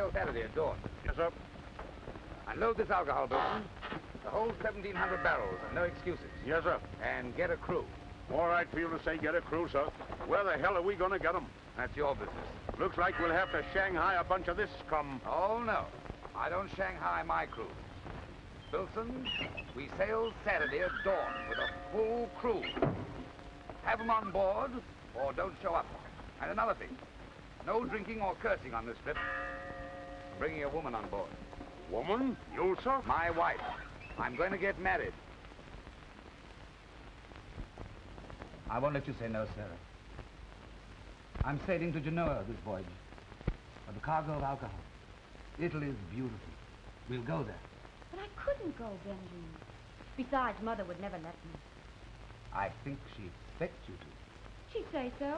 sale Saturday at dawn. Yes, sir. Unload this alcohol, Bilton. The whole 1,700 barrels, and no excuses. Yes, sir. And get a crew. All right for you to say get a crew, sir. Where the hell are we going to get them? That's your business. Looks like we'll have to Shanghai a bunch of this scum. Oh, no. I don't Shanghai my crew. Wilson, we sail Saturday at dawn with a full crew. Have them on board, or don't show up. And another thing, no drinking or cursing on this trip. I'm bringing a woman on board. Woman? You, sir? My wife. I'm going to get married. I won't let you say no, Sarah. I'm sailing to Genoa this voyage with a cargo of alcohol. Italy's beautiful. We'll go there. But I couldn't go, Benjamin. Besides, Mother would never let me. I think she expects you to. She'd say so.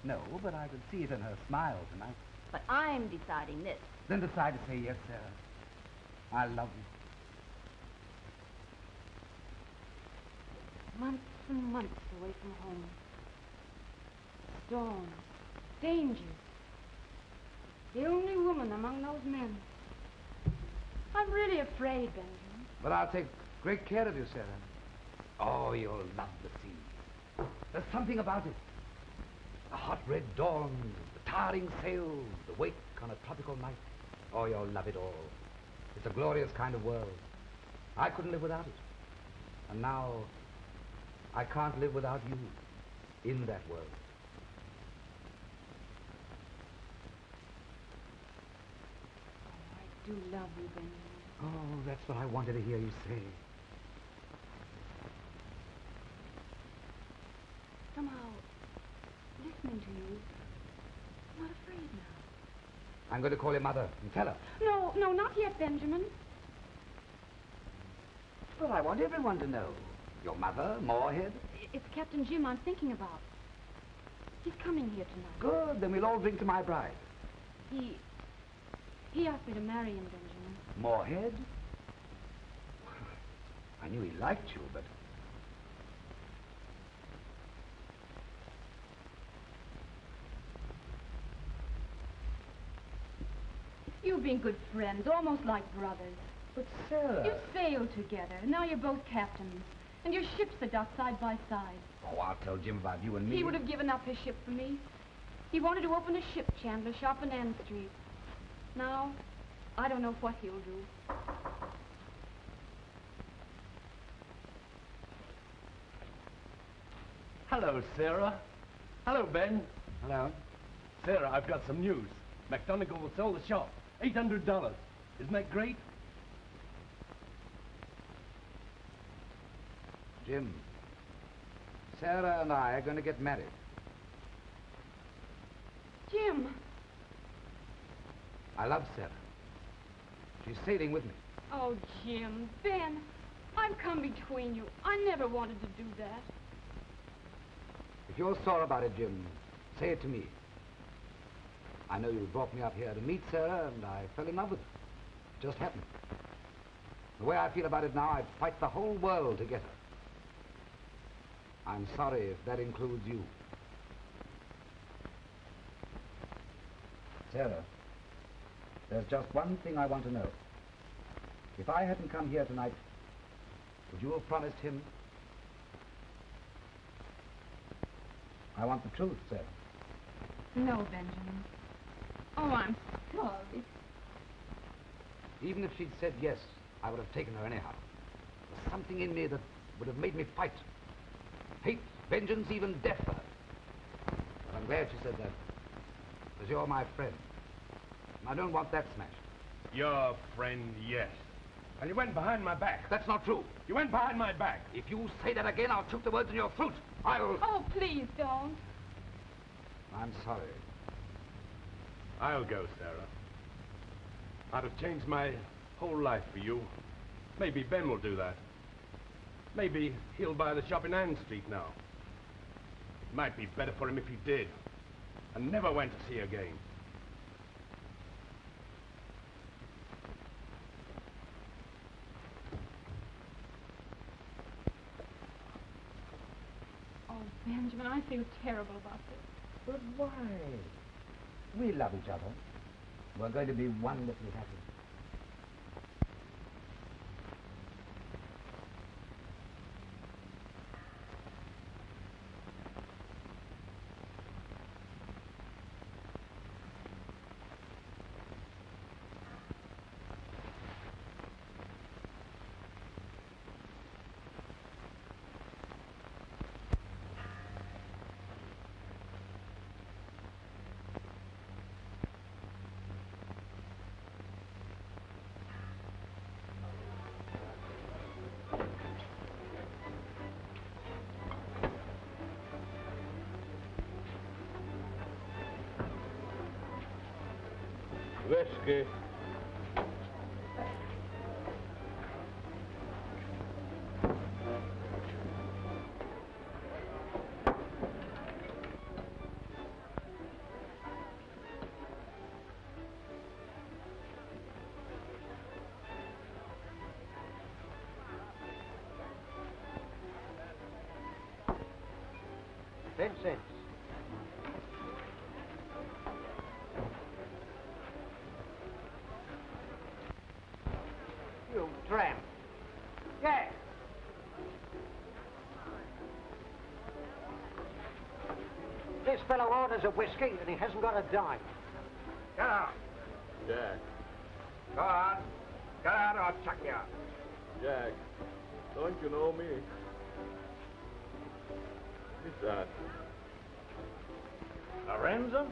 No, but I could see it in her smile tonight. But I'm deciding this. Then decide to say yes, Sarah. I love you. Months and months away from home. Storms, dangers. The only woman among those men. I'm really afraid, Benjamin. But I'll take great care of you, Sarah. Oh, you'll love the sea. There's something about it. The hot red dawn, the towering sails, the wake on a tropical night. Oh, you'll love it all. It's a glorious kind of world. I couldn't live without it. And now, I can't live without you in that world. Oh, I do love you, Benjamin. Oh, that's what I wanted to hear you say. Somehow, listening to you, I'm not afraid now. I'm going to call your mother and tell her. No, not yet, Benjamin. But I want everyone to know. Your mother, Moorhead. It's Captain Jim I'm thinking about. He's coming here tonight. Good, then we'll all drink to my bride. He asked me to marry him, Benjamin. Moorhead? I knew he liked you, but... You've been good friends, almost like brothers. But, Sarah... You sailed together, and now you're both captains. And your ships are docked side by side. Oh, I'll tell Jim about you and me. He would have given up his ship for me. He wanted to open a ship chandler shop on Ann Street. Now, I don't know what he'll do. Hello, Sarah. Hello, Ben. Hello. Sarah, I've got some news. McDonagall will sell the shop. $800. Isn't that great? Jim, Sarah and I are going to get married. Jim! I love Sarah. She's sailing with me. Oh, Jim, Ben, I've come between you. I never wanted to do that. If you're sore about it, Jim, say it to me. I know you brought me up here to meet Sarah, and I fell in love with her. It just happened. The way I feel about it now, I'd fight the whole world to get her. I'm sorry if that includes you. Sarah, there's just one thing I want to know. If I hadn't come here tonight, would you have promised him? I want the truth, Sarah. No, Benjamin. Oh, I'm sorry. Even if she'd said yes, I would have taken her anyhow. There's something in me that would have made me fight. Hate, vengeance, even death for her. But I'm glad she said that. Because you're my friend. And I don't want that smashed. Your friend, yes. And you went behind my back. That's not true. You went behind my back. If you say that again, I'll choke the words in your throat. I'll... Oh, please don't. I'm sorry. I'll go, Sarah. I'd have changed my whole life for you. Maybe Ben will do that. Maybe he'll buy the shop in Ann Street now. It might be better for him if he did. And never went to sea again. Oh, Benjamin, I feel terrible about this. But why? We love each other. We're going to be wonderfully happy. Whiskey. Vincent. You tramp. Yes. This fellow orders a whiskey and he hasn't got a dime. Get out. Jack. Go on. Get out or I'll chuck you out. Jack. Don't you know me? Who's that? Lorenzo?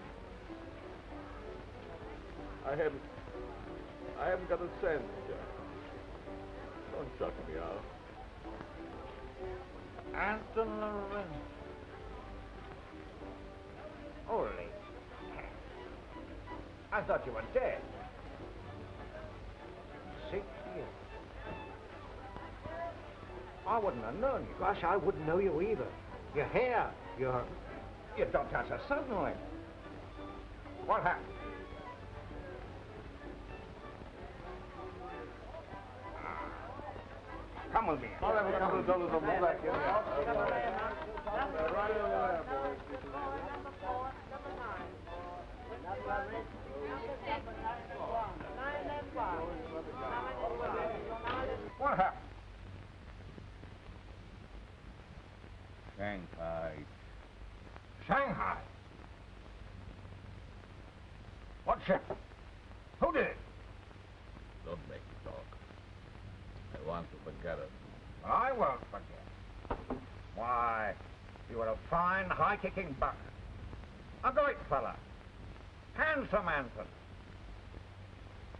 I haven't got a cent, Jack. Don't chuck me out. Anton Lorenzo. Holy cat. I thought you were dead. 6 years. I wouldn't have known you. Gosh, I wouldn't know you either. Your hair, you don't touch us suddenly. What happened? Come with me. I'll have a couple of dollars on my back here. Right over there, boys. What happened? Shanghai. Shanghai. What ship? Who did it? Don't make me talk. I want to forget it. I won't forget. Why, you were a fine, high-kicking buck. A great fella. Handsome Anton.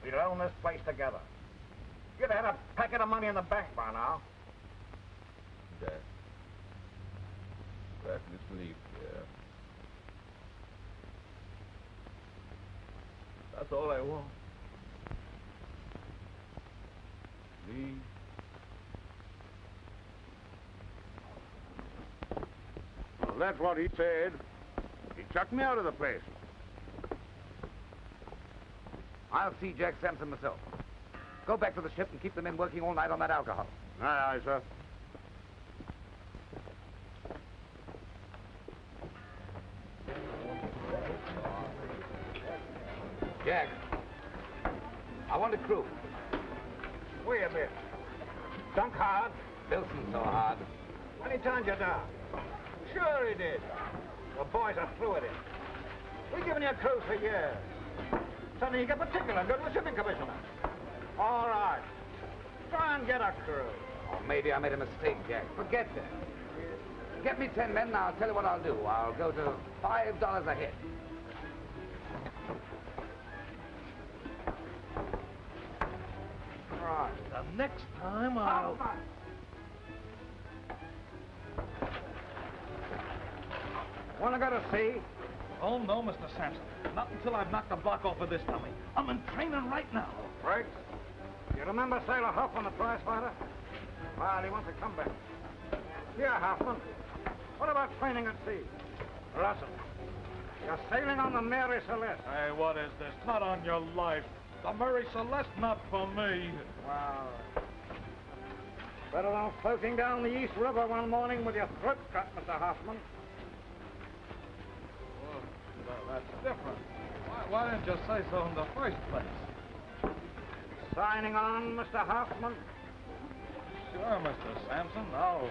We'd own this place together. You'd had a packet of money in the bank by now. Jack. Let me sleep here. That's all I want. Please. Well, that's what he said. He chucked me out of the place. I'll see Jack Sampson myself. Go back to the ship and keep the men working all night on that alcohol. Aye, aye, sir. Jack, I want a crew. Wait a minute. Dunk hard? Wilson so hard. When he turned you down? Sure he did. The boys are through with him. We've given you a crew for years. Suddenly you get particular good with shipping commissioner. All right. Try and get a crew. Oh, maybe I made a mistake, Jack. Forget that. Get me 10 men, and I'll tell you what I'll do. I'll go to $5 a head. Right. The next time I'll... Want to go to sea? Oh, no, Mr. Sampson. Not until I've knocked the block off of this dummy. I'm in training right now. Briggs? You remember Sailor Hoffman, the prize fighter? Well, he wants to come back. Here, Hoffman. What about training at sea? Russell, you're sailing on the Mary Celeste. Hey, what is this? Not on your life. The Mary Celeste, not for me. Wow. Better than floating down the East River one morning with your throat cut, Mr. Hoffman. Well, that's different. Why didn't you say so in the first place? Signing on, Mr. Hoffman? Sure, Mr. Sampson. I'll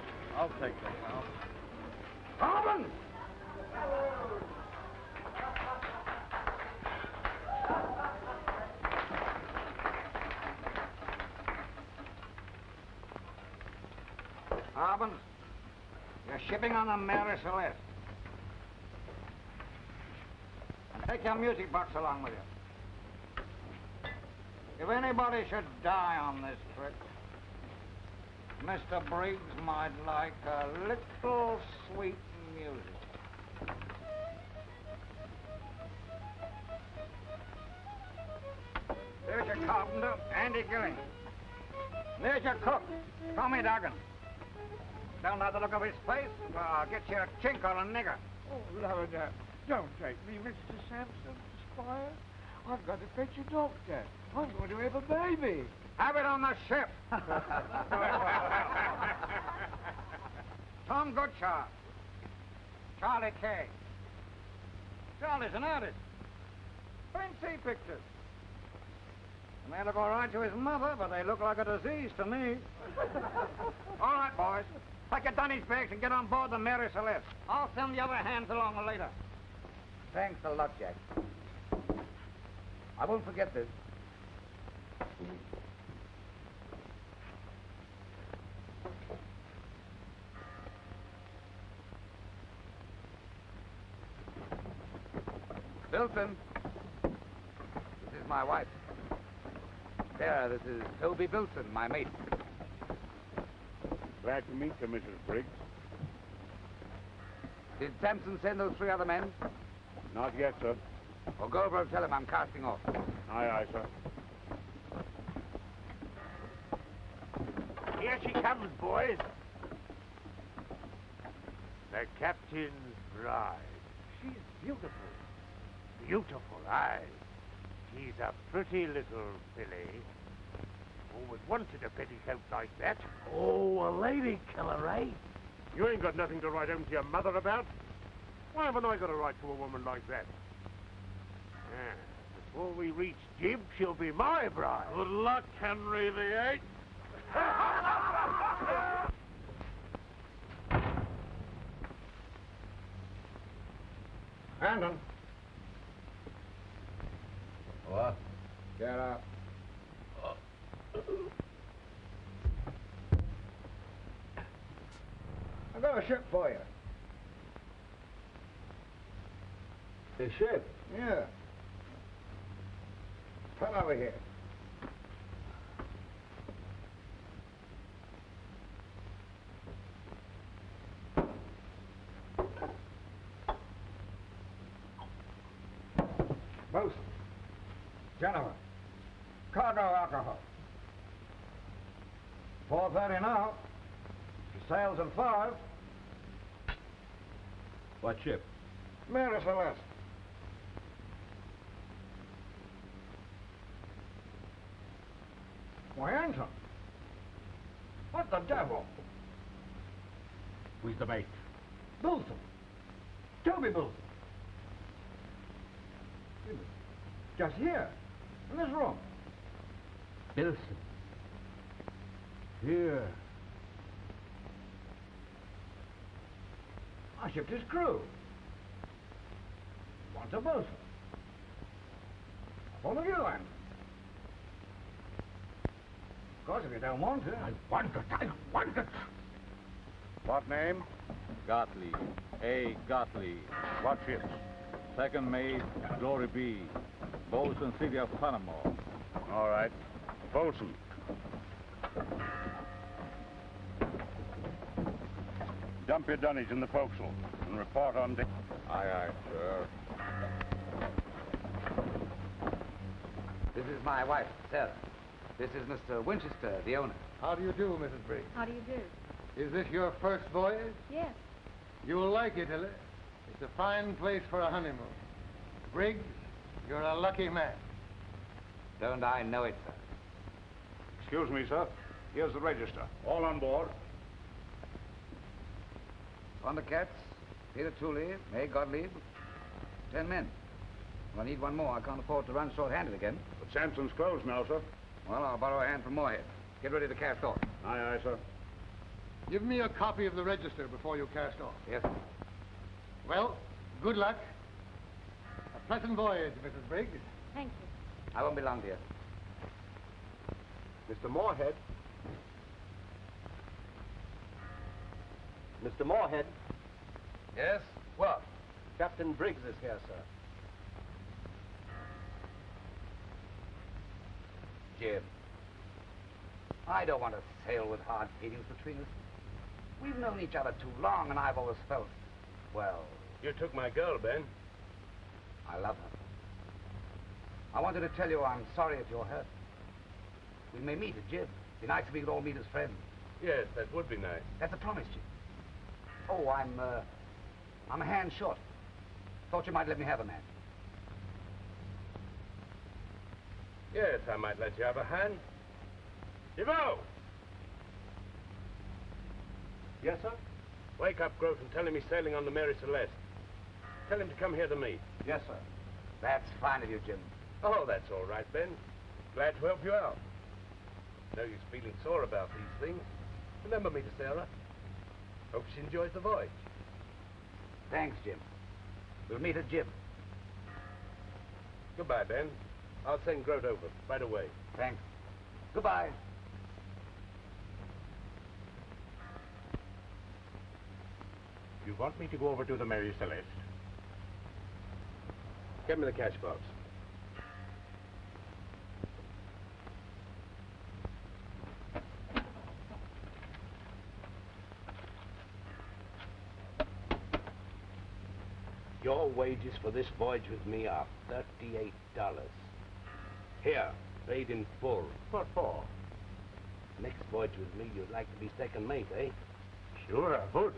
take the count. Hoffman! Hobbins, you're shipping on the Mary Celeste. And take your music box along with you. If anybody should die on this trip, Mr. Briggs might like a little sweet music. There's your carpenter, Andy Gilling. There's your cook, Tommy Duggan. Don't know the look of his face, but I'll get you a chink or a nigger. Oh, Lord, don't take me, Mr. Sampson, Squire. I've got to fetch a doctor. I'm going to have a baby. Have it on the ship. Tom Goodshaw. Charlie Kay. Charlie's an artist. Fancy pictures. And they look all right to his mother, but they look like a disease to me. All right, boys. Pack your dunny's bags and get on board the Mary Celeste. I'll send the other hands along later. Thanks a lot, Jack. I won't forget this. Bilson. This is my wife. Sarah, this is Toby Bilson, my mate. Glad to meet you, Mrs. Briggs. Did Sampson send those 3 other men? Not yet, sir. Well, go over and tell him I'm casting off. Aye, aye, sir. Here she comes, boys. The captain's bride. She's beautiful. Beautiful, aye. She's a pretty little filly. Who would wanted a petticoat like that? Oh, a lady killer, eh? You ain't got nothing to write home to your mother about. Why haven't I got to write to a woman like that? Before we reach Gib, she'll be my bride. Good luck, Henry VIII. Brandon. What? Get up. I've got a ship for you. The ship? Yeah. Come over here. Bosun. Gentlemen. Cargo alcohol. 4:30 now. She sails at 5. What ship? Mary Celeste. Why, Anson. What the devil? Who's the mate? Bilson. Toby Bilson. Just here, in this room. Bilson. Here. I shipped his crew. Want a bosun. I thought of you, Anson. Of course, if you don't want to. I want it. What name? Gottlieb. A. Gottlieb. What ships? Second mate, Glory B. Bosun, City of Panama. All right. Bosun. Dump your dunnies in the forecastle and report on deck. Aye, aye, sir. This is my wife, Sarah. This is Mr. Winchester, the owner. How do you do, Mrs. Briggs? How do you do? Is this your first voyage? Yes. You'll like Italy. It's a fine place for a honeymoon. Briggs, you're a lucky man. Don't I know it, sir? Excuse me, sir. Here's the register. All on board. On the Cats, Peter Tooley, May Gottlieb, 10 men. I need one more. I can't afford to run short-handed again. But Sampson's closed now, sir. Well, I'll borrow a hand from Moorhead. Get ready to cast off. Aye, aye, sir. Give me a copy of the register before you cast off. Yes. Well, good luck. A pleasant voyage, Mrs. Briggs. Thank you. I won't be long, dear. Mr. Moorhead. Mr. Moorhead. Yes? What? Captain Briggs is here, sir. Jim. I don't want to sail with hard feelings between us. We've known each other too long, and I've always felt, well... You took my girl, Ben. I love her. I wanted to tell you I'm sorry if you're hurt. We may meet at Jim. Be nice if we could all meet as friends. Yes, that would be nice. That's a promise, Jim. Oh, I'm a hand short. Thought you might let me have a man. Yes, I might let you have a hand. Devoe! Yes, sir? Wake up Grote and tell him he's sailing on the Mary Celeste. Tell him to come here to me. Yes, sir. That's fine of you, Jim. Oh, that's all right, Ben. Glad to help you out. No use feeling sore about these things. Remember me to Sarah. Hope she enjoys the voyage. Thanks, Jim. We'll meet at Jim. Goodbye, Ben. I'll send Grote over right away. Thanks. Goodbye. You want me to go over to the Mary Celeste? Get me the cash box. Your wages for this voyage with me are $38. Here, paid in full. What for? Next voyage with me, you'd like to be second mate, eh? Sure, I would.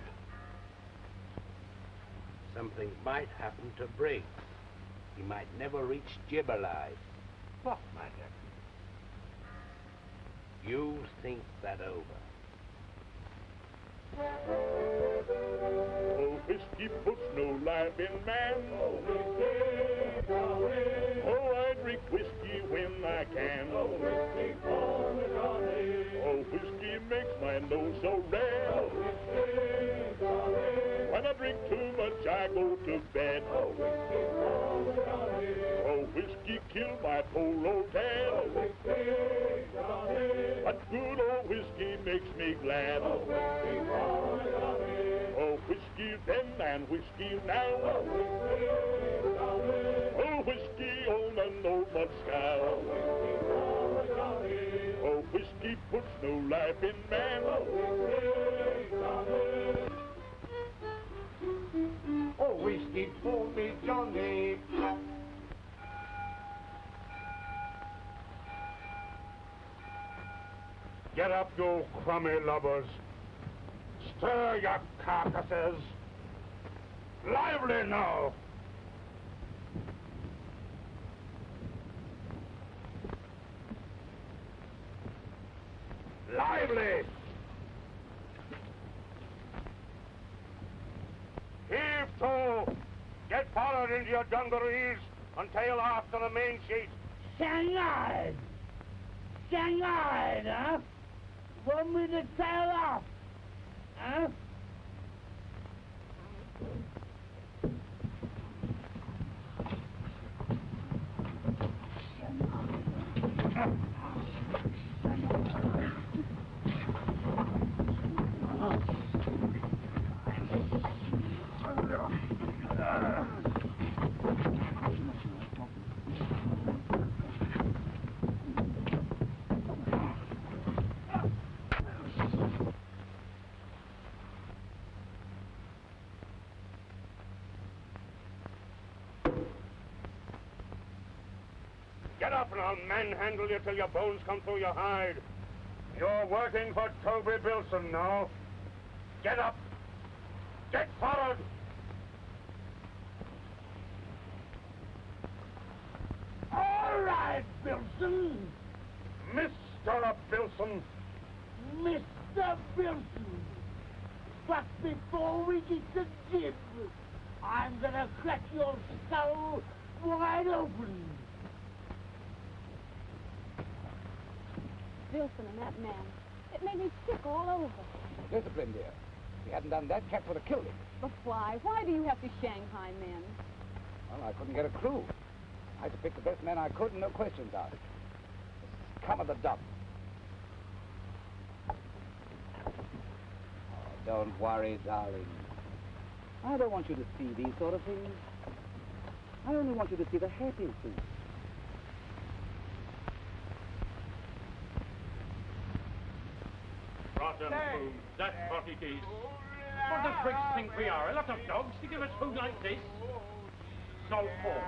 Something might happen to Briggs. He might never reach Jib alive. What might happen? You think that over. Oh, whiskey puts no life in man. Oh, whiskey, darling. Oh, I drink whiskey when I can. Oh, whiskey for me, darling. Oh, whiskey makes my nose so red. Oh, whiskey, darling. When I drink too much, I go to bed. Oh, whiskey for me, darling. Oh, whiskey killed my poor old dad. Oh, whiskey, darling. But good old whiskey makes me glad. Oh, whiskey for me, darling. Oh, whiskey then and whiskey now. Oh, whiskey, darling. Oh, whiskey on an old mud scow. Oh, whiskey for me, darling. Oh, whiskey puts no life in man. Oh, whiskey, darling. Oh, whiskey for me, Johnny. Get up, you crummy lubbers. Stir your carcasses. Lively now. Lively. Heave to. Get forward into your dungarees and tail off to the main sheet. Shanghai! Shanghai, huh? Want me to tail off? Huh? Get up and I'll manhandle you till your bones come through your hide. You're working for Toby Bilson now. Get up. Get forward. All right, Bilson. Mr. Bilson. Mr. Bilson. But before we get to Jib, I'm gonna crack your skull wide open. Wilson and that man. It made me sick all over. Discipline, dear. If he hadn't done that, Cat would have killed him. But why? Why do you have to Shanghai men? Well, I couldn't get a crew. I had to pick the best men I could and no questions asked. Come of the dump. Oh, don't worry, darling. I don't want you to see these sort of things. I only want you to see the happy things. Rotten food, that's what it is. What the freaks think we are? A lot of dogs to give us food like this? Salt pork,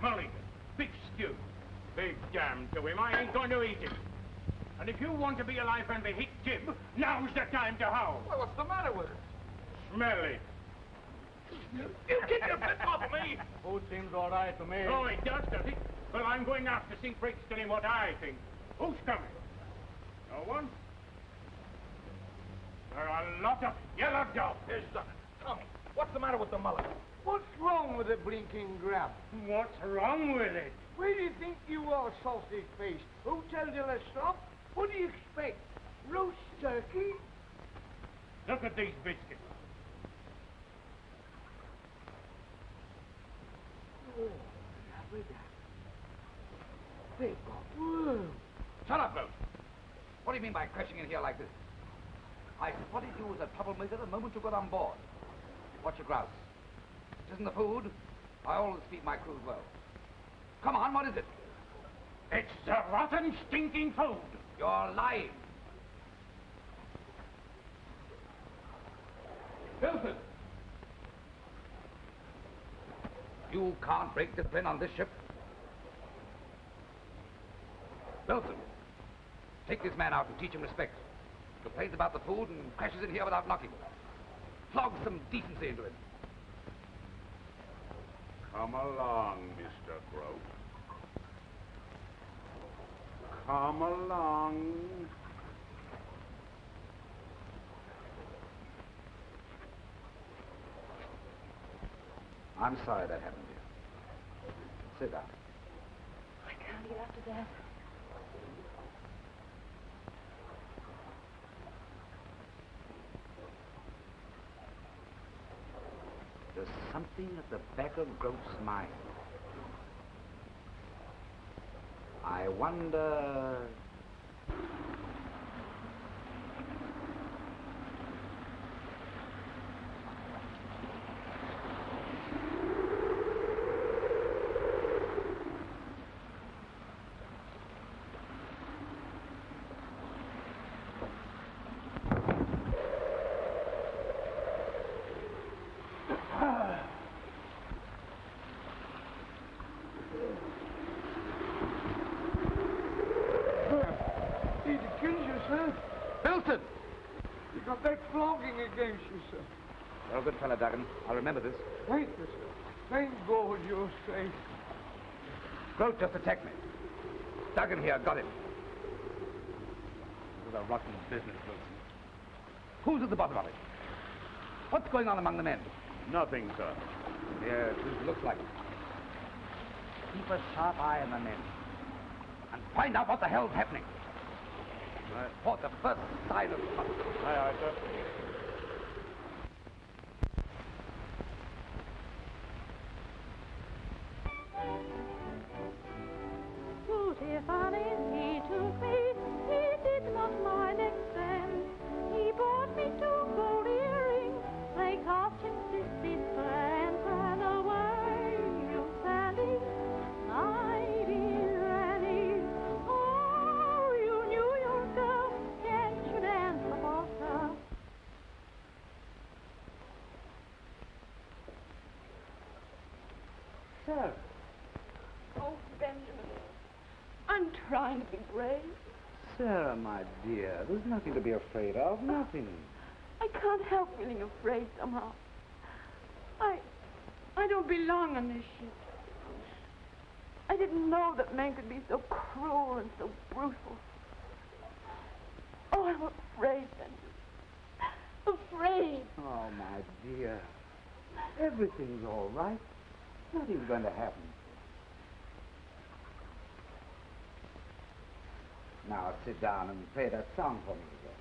mulligan, big stew. Big damn to him, I ain't going to eat it. And if you want to be alive and be hit, Jim, now's the time to howl. Well, what's the matter with it? Smell it. You get your bit off me! Food seems all right to me. Oh, it does it? Well, I'm going after St. Brixton in what I think. Who's coming? No one? There are a lot of yellow dogs. Here's Duck. Tommy, what's the matter with the mullet? What's wrong with the blinking grab? What's wrong with it? Where do you think you are, sausage-faced? Who tells you to stop? What do you expect? Roast turkey? Look at these biscuits. Oh, now with that. They've got worms. Shut up, Rose. What do you mean by crashing in here like this? I spotted you as a troublemaker the moment you got on board. Watch your grouse. It isn't the food. I always feed my crews well. Come on, what is it? It's the rotten, stinking food. You're lying. Wilson! You can't break discipline on this ship. Wilson, take this man out and teach him respect. Complains about the food and crashes in here without knocking. Flog some decency into him. Come along, Mr. Grote. Come along. I'm sorry that happened to you. Sit down. I can't get after that. There's something at the back of Grote's mind. I wonder... Wilson! You got that flogging against you, sir. You're a good fellow, Duggan. I'll remember this. Thank you, sir. Thank God you're safe. Grote just attacked me. Duggan here got him. This is a rotten business, Wilson. Who's at the bottom of it? What's going on among the men? Nothing, sir. Yes, this looks like it. Keep a sharp eye on the men. And find out what the hell's happening. Report the first sign of trouble. Aye, aye, sir. Beautiful he took me, he did not mind expense. He bought me 2 gold earrings, they cost him 60 cents. And away you Sally, my dear Annie. Oh, you New York girl, can't you dance the polka? Sir. Oh, Benjamin. I'm trying to be brave. Sarah, my dear, there's nothing to be afraid of. Nothing. I can't help feeling afraid somehow. I don't belong on this ship. I didn't know that men could be so cruel and so brutal. Oh, I'm afraid, Benjamin. Afraid. Oh, my dear. Everything's all right. Nothing's going to happen. Now sit down and play that song for me again.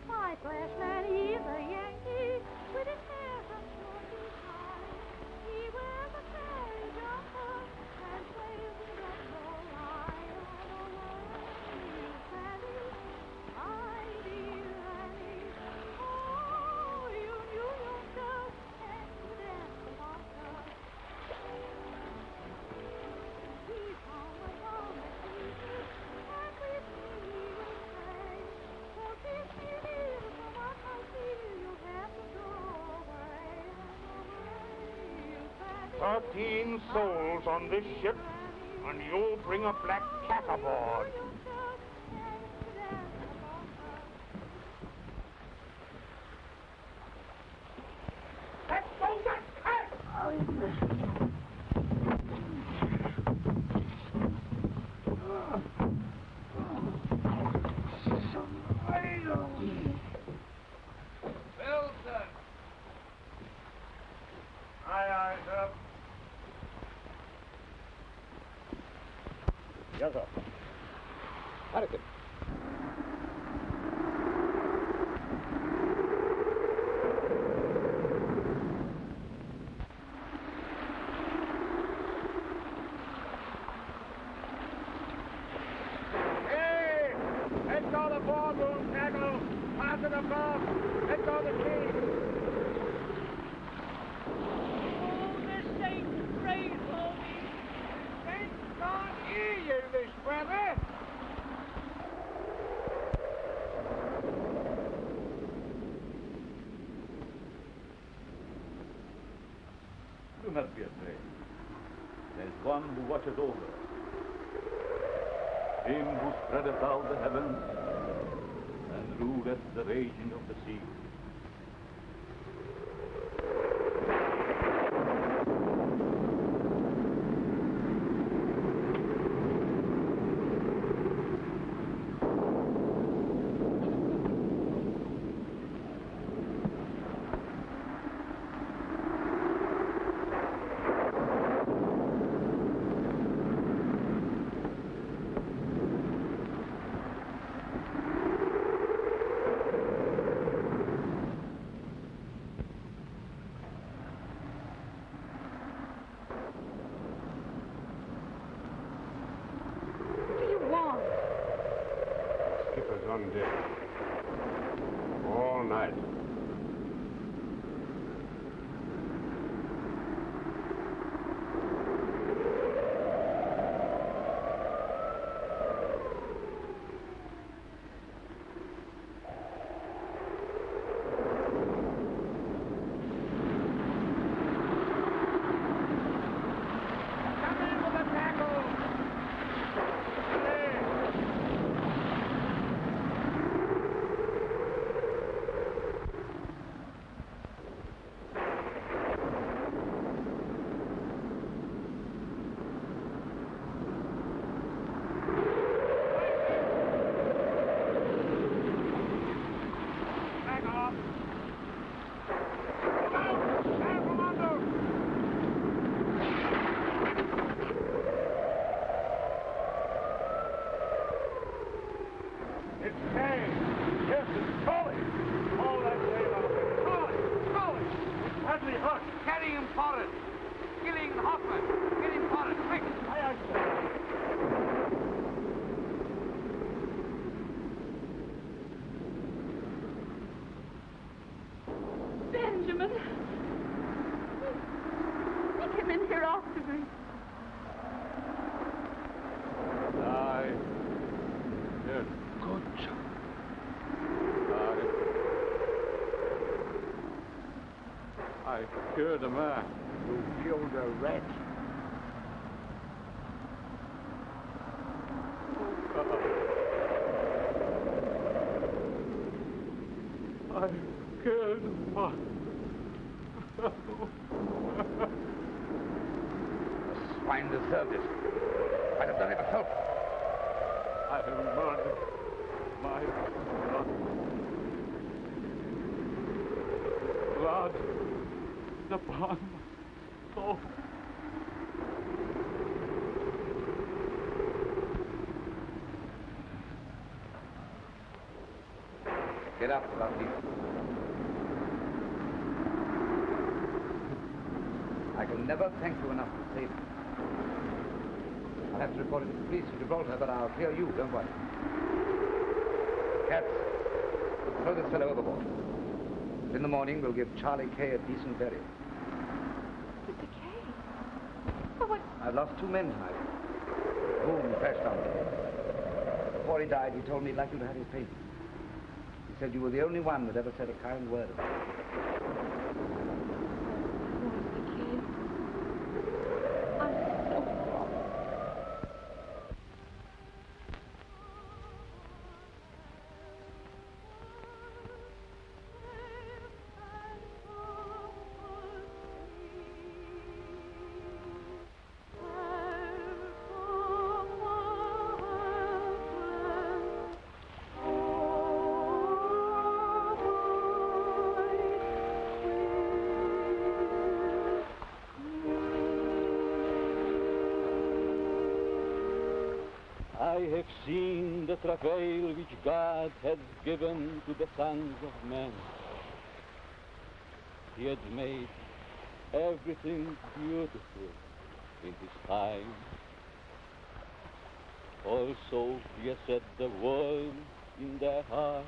My flashman, he's a Yankee with his hair from shore to high. He wears a fairy jumper and plays the double line. And away you Fanny, my dear Annie. Oh, you New Yorkers and the dance the polka. He's home alone at Jesus, and with me he will stay. So kiss me, dear, so much I feel you'll have to go away. And away you Fanny. 13 souls on this ship, and you'll bring a black cat aboard. Let go that cat! Wilson! Aye, sir. Yes, sir. Hurricane. Hey! Let go the boardroom tackle! Pass it above! Let go the key! Oh, this ain't great, Homie. Ain't can't hear you this weather. Do not be afraid. There's one who watches over us. Him who spreadeth out the heavens and ruleth the raging of the sea. What do you want? Skipper's on deck. All night. Come in with the tackle! Back off! Come out! Stand from under! It's Kay. Yes, it's Collie. All that sail out there. Collie! It's badly hurt. Carry him forward. Skilling and Hoffman. Get him forward, quick. Aye, sir. Benjamin! He came in here after me. Aye. Yes. Good job. I killed a man. You killed a rat. I killed my... The swine deserved it. I'd have done it myself. I have murdered my son. Blood upon my Get up, Lucky. I can never thank you enough for saving me. I'll have to report it to the police in Gibraltar, but I'll clear you, don't worry. Cats, throw this fellow overboard. And in the morning, we'll give Charlie Kay a decent burial. Mr. Kay? But what? I've lost 2 men tonight. Boom crashed on me. Before he died, he told me he'd like you to have his painting. He said you were the only one that ever said a kind word about it. I have seen the travail which God has given to the sons of men. He had made everything beautiful in his time. Also, he has set the world in their hearts,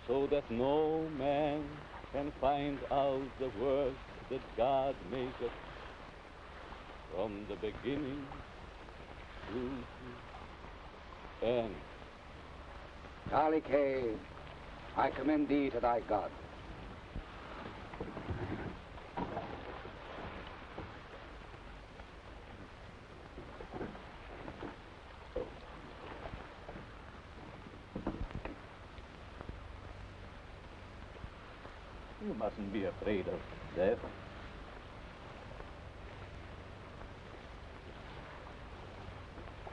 so that no man can find out the work that God maketh from the beginning to the end. Charlie Kay, I commend thee to thy God. You mustn't be afraid of death.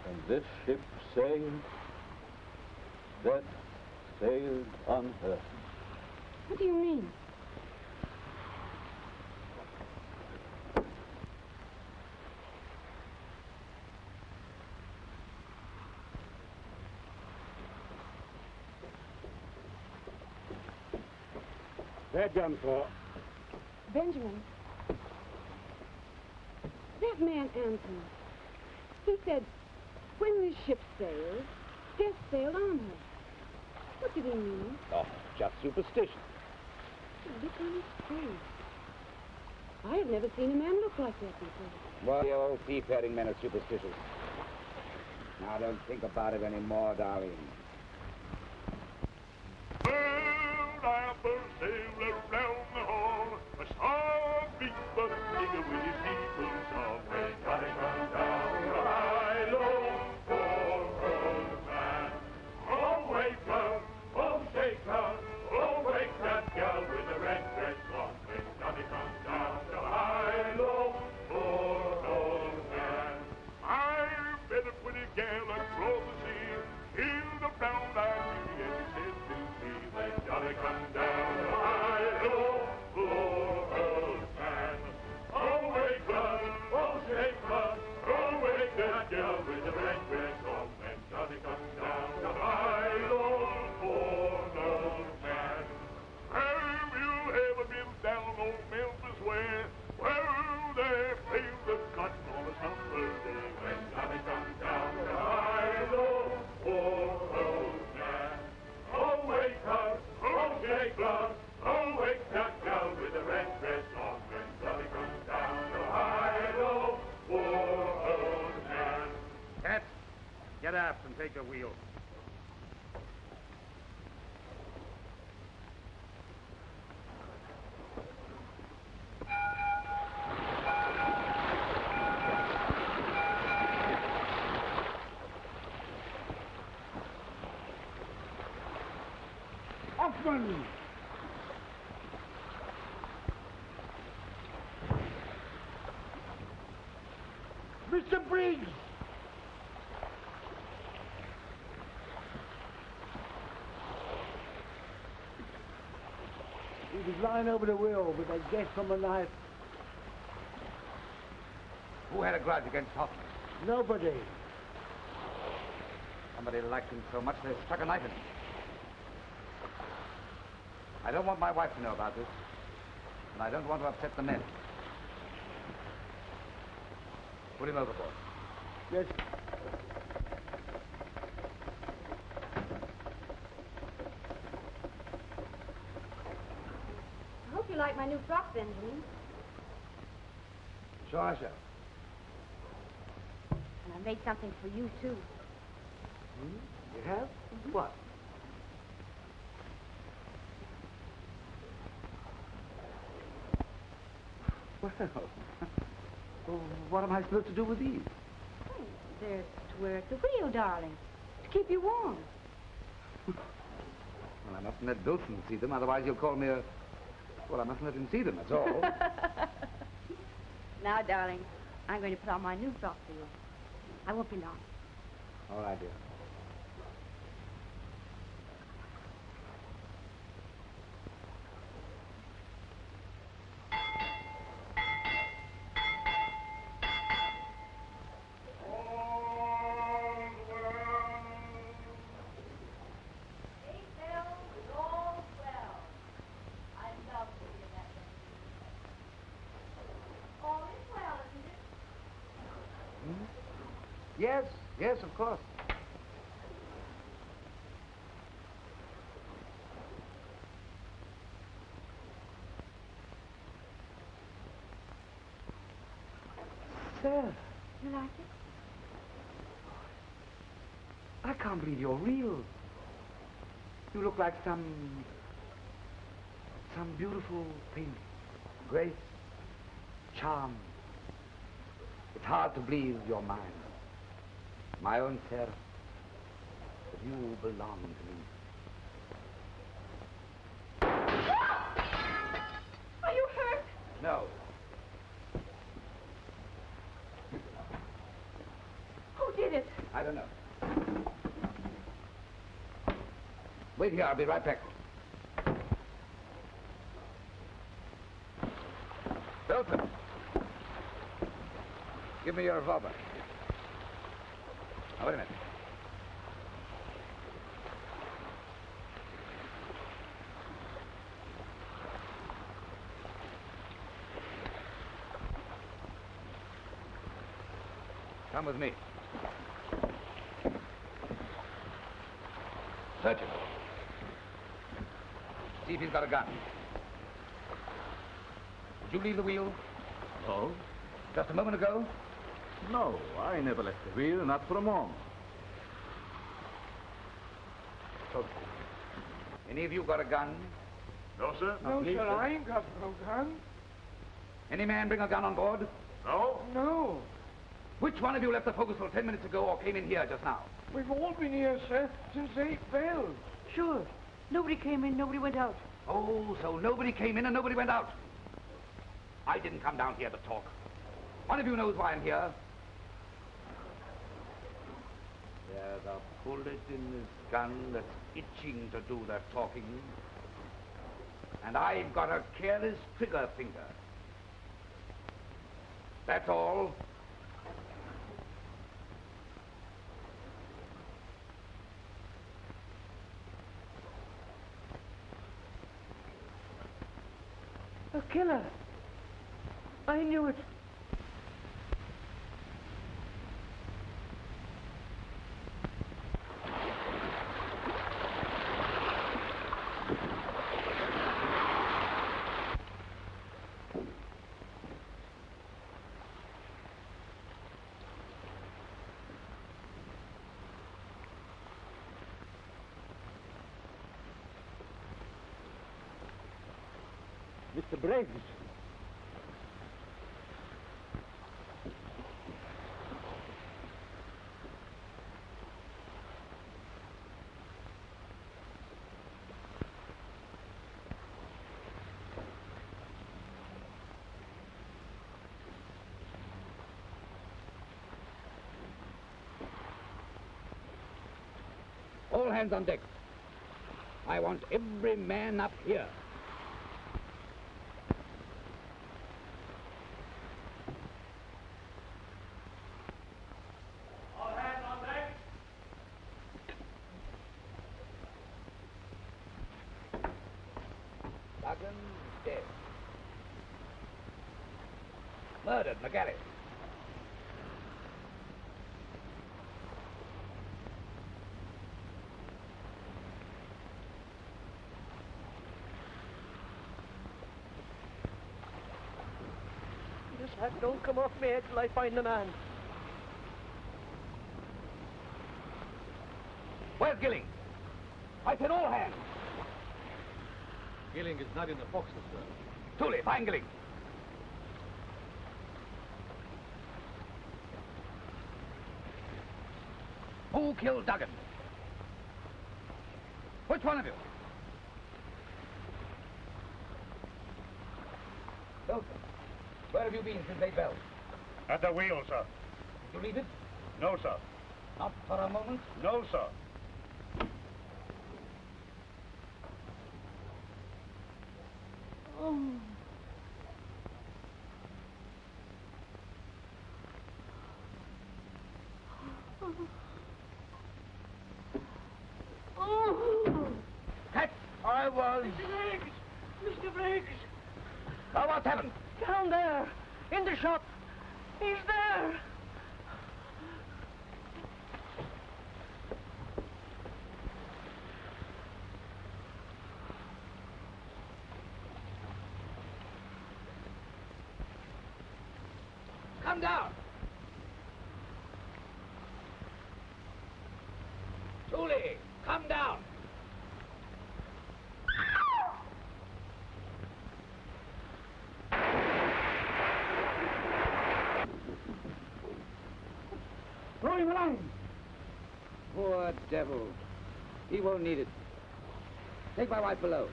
When this ship sailed, death sailed on her. What do you mean? They're done for. Benjamin. That man Anthony. He said, when this ship sailed, death sailed on her. What did he mean? Oh, just superstition. Look on his face. I have never seen a man look like that before. Well, you old seafaring men are superstitious. Now don't think about it anymore, darling. I first sailed around the horn. I saw a big buck nigger with his people song. When Johnny comes down the high low for old man. Oh, wake up, oh, shake up, oh, wake that gal with the red dress on. When Johnny comes down the high low for old man. I met a pretty gal across the sea. Here's the brown-eyed beauty, and she said to me, when Johnny comes down the high low for old man. Oh, wake up, oh, shake up, oh, wake that gal with the red dress on. When Johnny comes down the high low for old man. Have you ever been down on Memphis where they peel the cotton on a summer day? When Johnny comes down the high low for old man. Oh, wake up, oh, shake up, oh, wake that gal with the red dress on. When Johnny comes down the high low for old man. Cats, get aft and take the wheel. Hoffman! Mr. Briggs! He was lying over the wheel with a guess from the night. Who had a grudge against Hoffman? Nobody. Somebody liked him so much they stuck a knife in him. I don't want my wife to know about this. And I don't want to upset the men. Put him overboard. Yes. I hope you like my new frock, Benjamin. Sure I shall. And I made something for you, too. You have? What? Well, what am I supposed to do with these? Oh, they're to wear at the wheel, darling. To keep you warm. Well, I mustn't let Wilson see them, otherwise he'll call me a... Well, I mustn't let him see them, that's all. Now, darling, I'm going to put on my new frock for you. I won't be long. All right, dear. Yes, yes, of course. Sir, You like it? I can't believe you're real. You look like some beautiful thing. Grace, charm. It's hard to believe you're mine. My own Sarah, that you belong to me. Are you hurt? No. Who did it? I don't know. Wait here, I'll be right back. Wilson, give me your revolver. Now, wait a minute. Come with me. Search him. See if he's got a gun. Did you leave the wheel? No. Just a moment ago? No, I never left the wheel, not for a moment. So, any of you got a gun? No, sir. No, sir, I ain't got no gun. Any man bring a gun on board? No? No. Which one of you left the forecastle 10 minutes ago or came in here just now? We've all been here, sir, since 8 bells. Sure. Nobody came in, nobody went out. Oh, so nobody came in and nobody went out. I didn't come down here to talk. One of you knows why I'm here. There's a bullet in this gun that's itching to do the talking. And I've got a careless trigger finger. That's all. A killer. I knew it. Mr. Briggs. All hands on deck. I want every man up here. All hands on deck. murdered in the galley. This hat don't come off me head till I find the man. Where's Gilling? I said all hands. Gilling is not in the forecastle, sir. Tooley, find Gilling. Who killed Duggan? Which one of you? Wilson, where have you been since 8 bells? At the wheel, sir. Did you leave it? No, sir. Not for a moment? No, sir. Oh. Oh. Catch! I was... Mr. Briggs! Now what's happened? Down there, in the shop. He's there. Come down! Tooley, come down! Throw him a line! Poor devil. He won't need it. Take my wife below.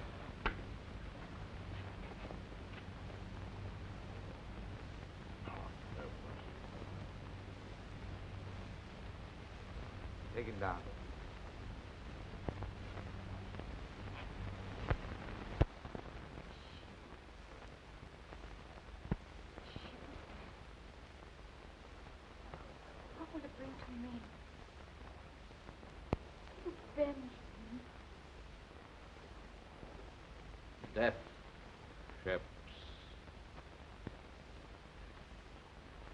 Take him down. What will it bring to me? Revenge. Death ships.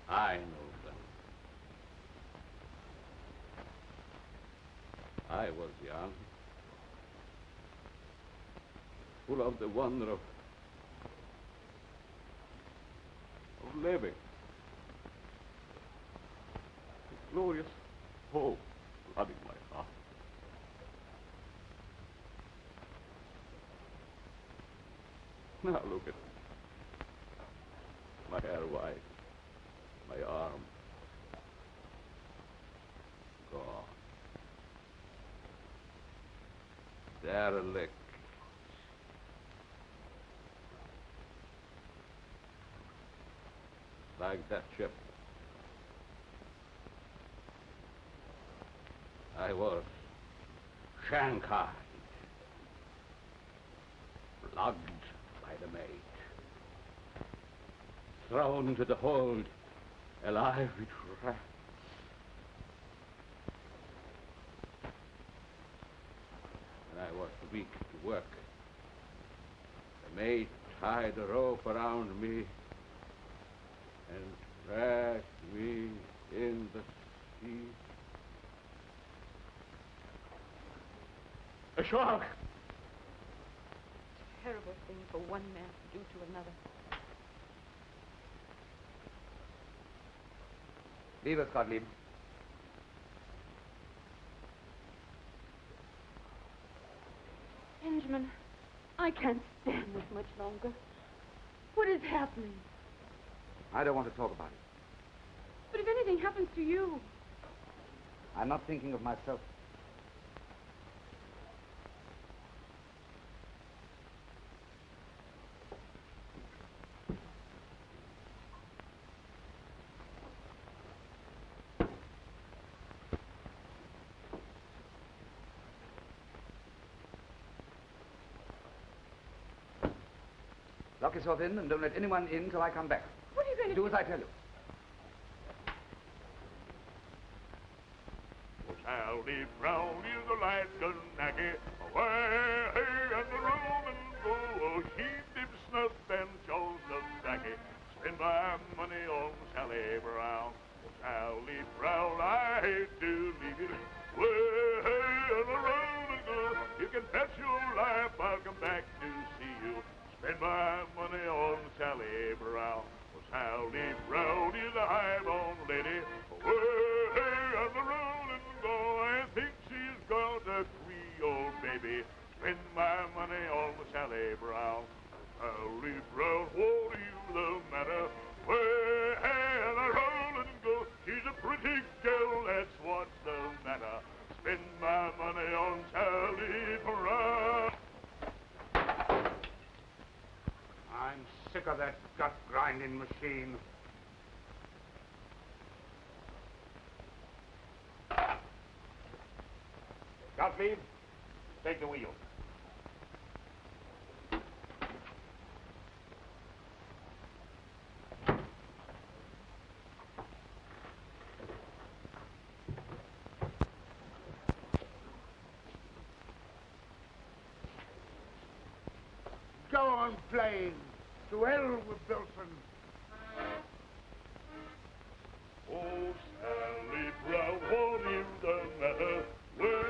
I know them. I was young, full of the wonder of living. The glorious hope flooding my heart. Now look at my hair white, my arm gone. Derelict. Like that ship. I was shanghaied, flogged by the mate, thrown into the hold, alive with rats. And I was weak to work. The mate tied a rope around me and dragged me in the sea. A shark! Terrible thing for one man to do to another. Leave us, Gottlieb. Benjamin, I can't stand this much longer. What is happening? I don't want to talk about it. But if anything happens to you... I'm not thinking of myself. Lock yourself in and don't let anyone in till I come back. What are you going to do? Do as I tell you. Sally Brown is a light gunnacky, away and the Romans go. She dips snuff and Charles the Sacky. Spend my money on Sally Brown. Sally Brown, I hate to leave you. Way on the road and go. You can bet your life I'll come back to see you. Spend my money on Sally Brown. Sally Brown is a high-born lady. Way on the road and go. I think she's got a Creole baby. Spend my money on Sally Brown. Sally Brown, what is the matter? Way on the road and go. She's a pretty girl, that's what's the matter. Spend my money on Sally Brown. I'm sick of that gut-grinding machine. Gottlieb, take the wheel. Go on playing. To hell with Bilson. Oh, Sally Brown, what is the matter? Way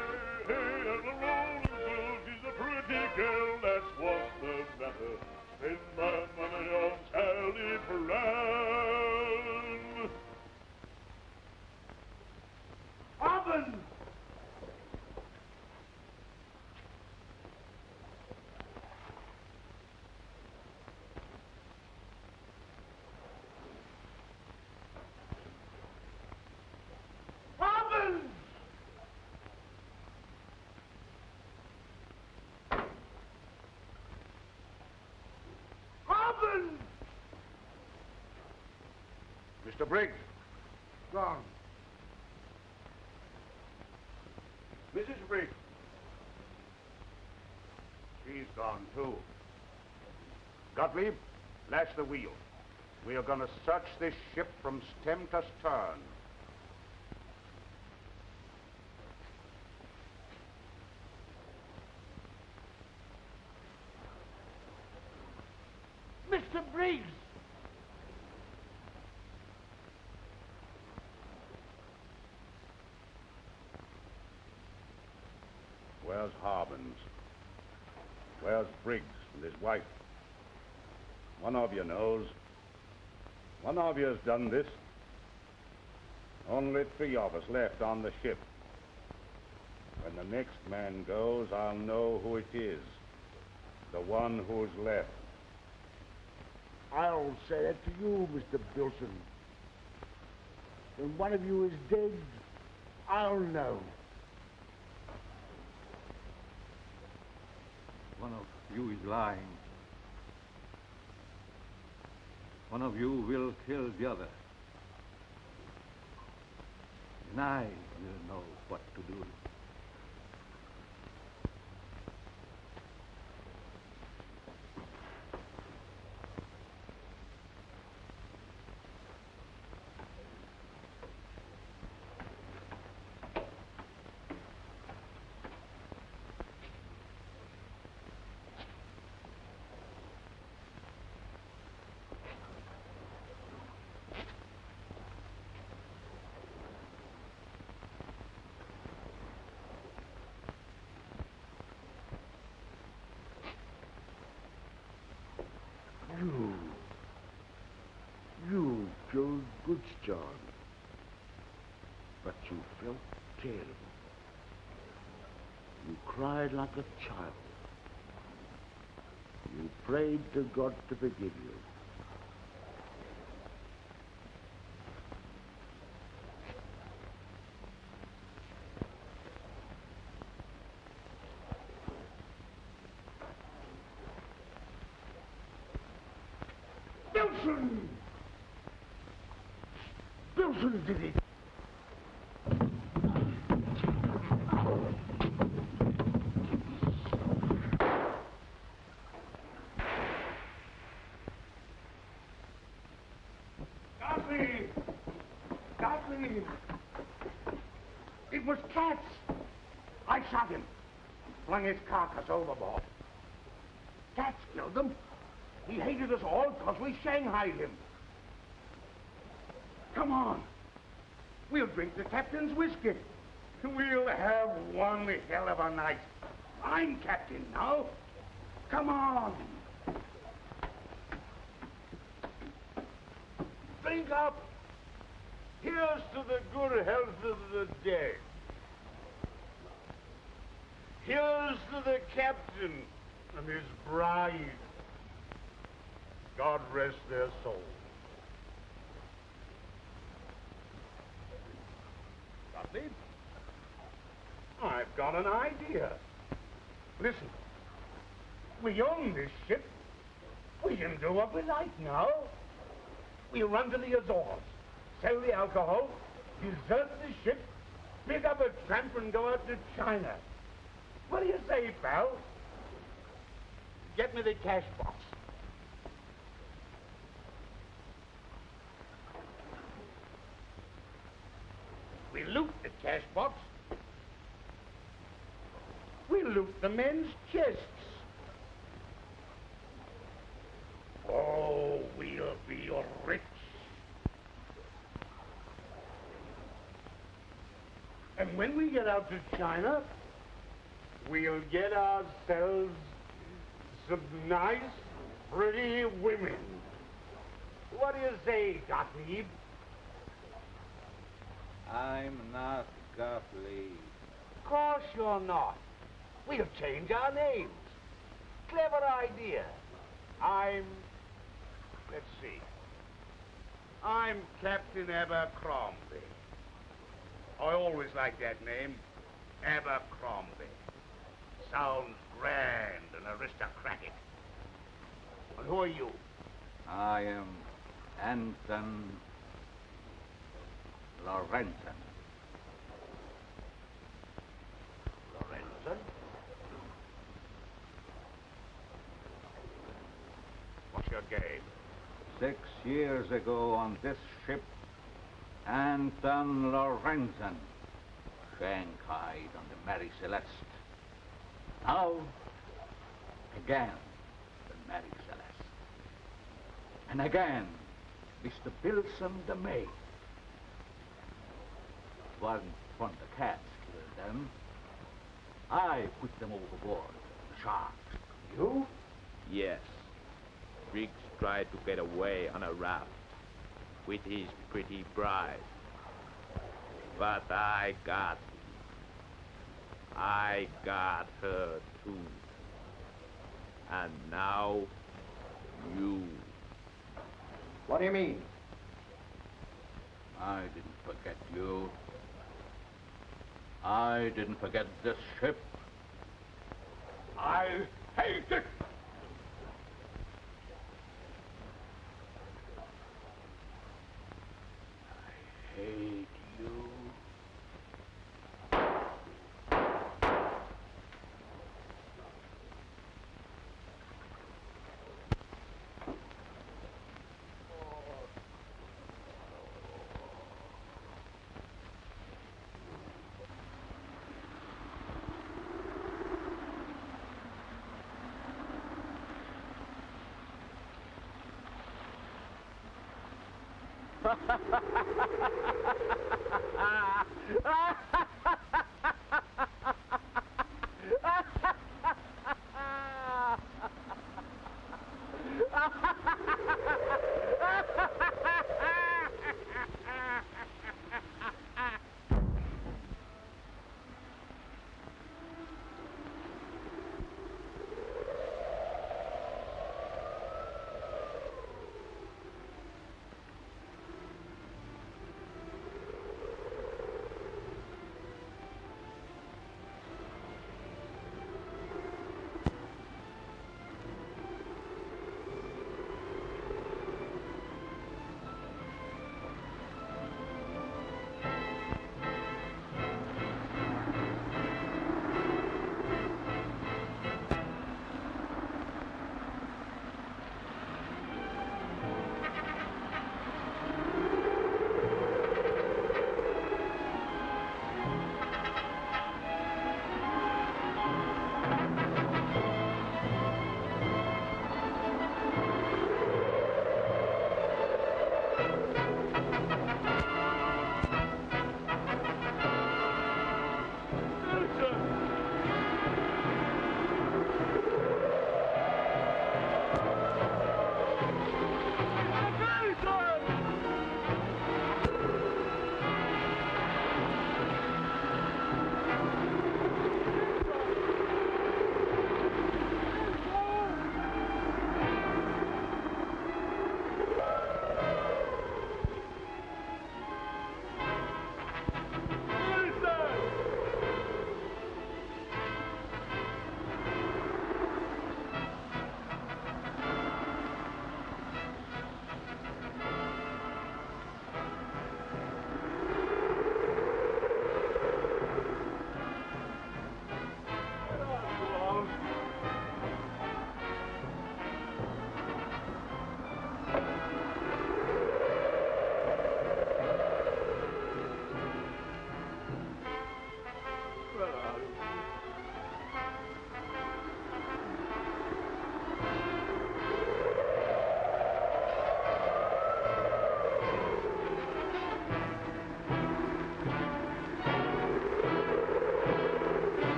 on the road and go. She's a pretty girl, that's what's the matter. Spend my money on Sally Brown. Robin! Mr. Briggs. Gone. Mrs. Briggs. She's gone, too. Gottlieb, lash the wheel. We are going to search this ship from stem to stern. Mr. Briggs! Where's Harbins? Where's Briggs and his wife? One of you knows. One of you has done this. Only 3 of us left on the ship. When the next man goes, I'll know who it is. The one who's left. I'll say that to you, Mr. Bilson. When one of you is dead, I'll know. One of you is lying. One of you will kill the other. And I will know what to do. You killed Goodsjohn. But you felt terrible. You cried like a child. You prayed to God to forgive you. Bilson! Bilson did it! Gottlieb! Gottlieb! It was Katz! I shot him. Flung his carcass overboard. Katz killed him. He hated us all because we shanghaied him. Come on. We'll drink the captain's whiskey. We'll have one hell of a night. I'm captain now. Come on. Drink up. Here's to the good health of the dead. Here's to the captain and his bride. God rest their souls. Gottlieb, I've got an idea. Listen, we own this ship. We can do what we like now. We'll run to the Azores, sell the alcohol, desert the ship, pick up a tramp and go out to China. What do you say, pal? Get me the cash box. We loot the cash box. We loot the men's chests. Oh, we'll be rich. And when we get out to China, we'll get ourselves some nice, pretty women. What do you say, Gottlieb? I'm not Gottlieb. Of course you're not. We'll change our names. Clever idea. Let's see. I'm Captain Abercrombie. I always liked that name, Abercrombie. Sounds grand and aristocratic. And who are you? I am Anton Lorenzen. Lorenzen? What's your game? 6 years ago on this ship, Anton Lorenzen shanghaied on the Mary Celeste. Now, again, the Mary Celeste. And again, Mr. Bilson the maid. It wasn't one of the cats killed them. I put them overboard, the sharks. You? Yes. Briggs tried to get away on a raft with his pretty bride. But I got her too. And now, you. What do you mean? I didn't forget you. I didn't forget this ship. I hate it! I hate you.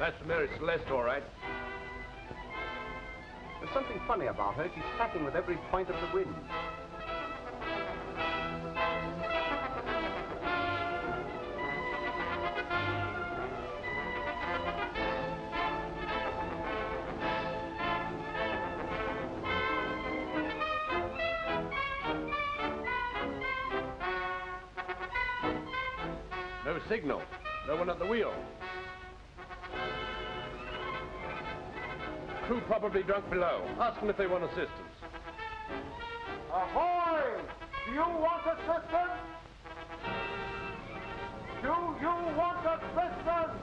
That's Mary Celeste, all right. There's something funny about her. She's tracking with every point of the wind. No signal. No one at the wheel. Crew probably drunk below. Ask them if they want assistance. Ahoy! Do you want assistance? Do you want assistance?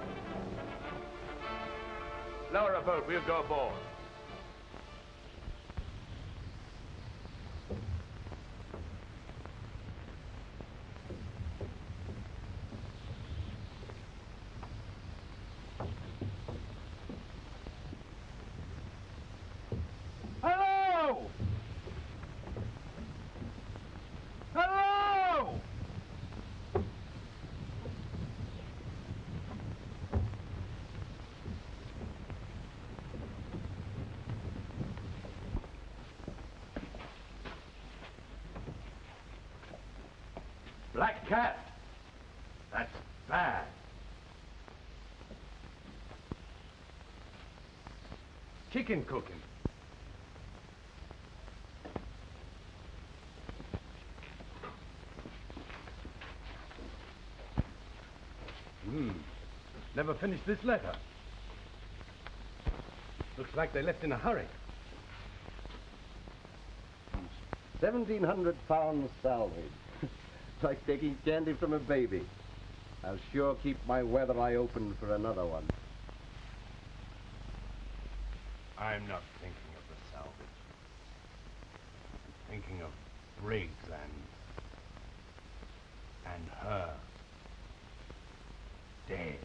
Lower a boat. We'll go aboard. Hello! Hello! Black cat. That's bad. Chicken cooking. Never finished this letter. Looks like they left in a hurry. 1,700 pounds salvage. It's like taking candy from a baby. I'll sure keep my weather eye open for another one. I'm not thinking of the salvage. I'm thinking of Briggs and her. Dead.